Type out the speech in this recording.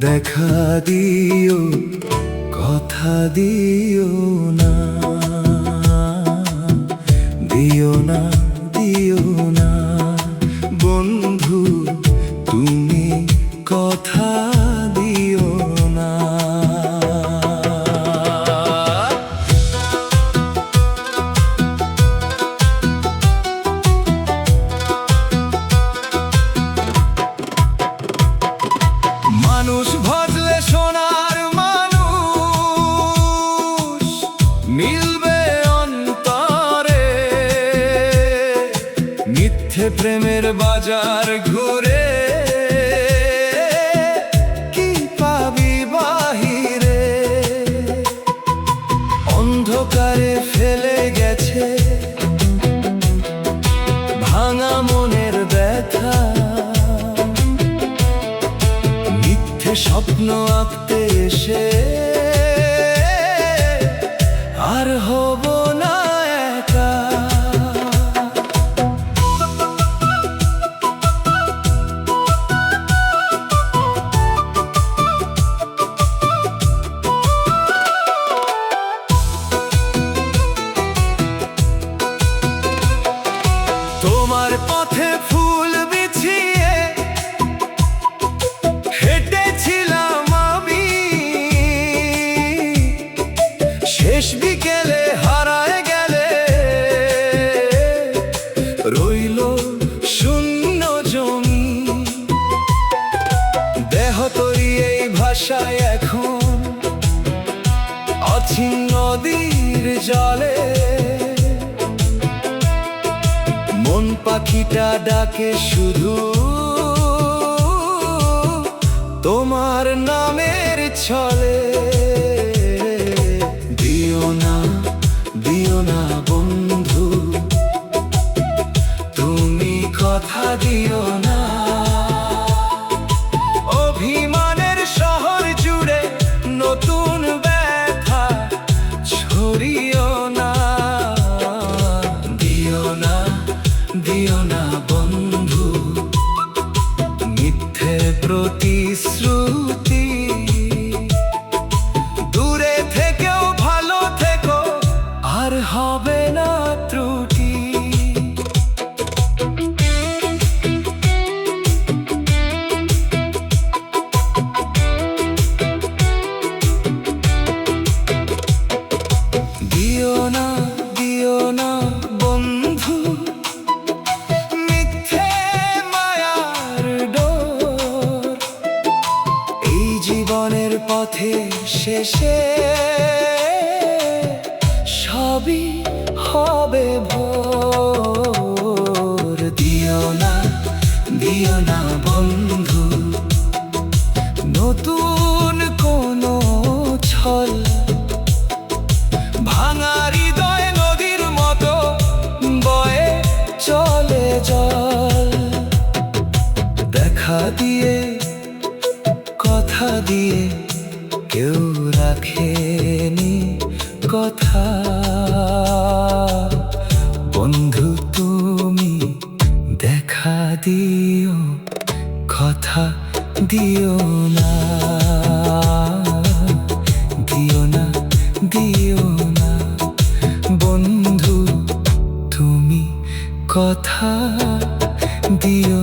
দেখা দিও, কথা দিও না, দিও না, দিও না বন্ধু, তুমি কথা দিও না। মানুষ ভজলে সোনার মানুষ মিলবে অন্তরে, মিথ্যে প্রেমের বাজার ঘুরে কি পাবি বাহিরে। অন্ধকারে ফেলে গেছে ভাঙা মনের ব্যথা, স্বপ্ন আঁকতে এসে আর হব না একা। তোমার পথে ফুল বিছিয়ে হেঁটেছিলাম আমি, শেষ বিকেলে হারায় গেলে রইল শূন্য জমি। দেহ তরি এই ভাষায় এখন অচিন নদীর জলে, মন পাখিটা ডাকে শুধু তোমার নামের ছলে। দিও না, দিও না বন্ধু, তুমি কথা দিও না। অভিমানের শহর জুড়ে নতুন ব্যথা ছড়িও না। দিও না, দিও না বন্ধু, মিথ্যে প্রতিশ্রুতি। দূরে থেকেও ভালো থেকো, আর হবে না ত্রুটি। দিও না, দিও না বন্ধু, মিথ্যে মায়ার ডোর। এই জীবনের পথে শেষে সবই হবে ভোর। দিও না, দিও না বন্ধু, নতুন কোনো ছল। ভাঙা হৃদয় নদীর মতো বয়ে চলে জল। দেখা দিয়ে, কথা দিয়ে কেউ রাখেনি কথা। বন্ধু তুমি দেখা দিও, কথা দিও না, দিও না, দিও না বন্ধু, তুমি কথা দিও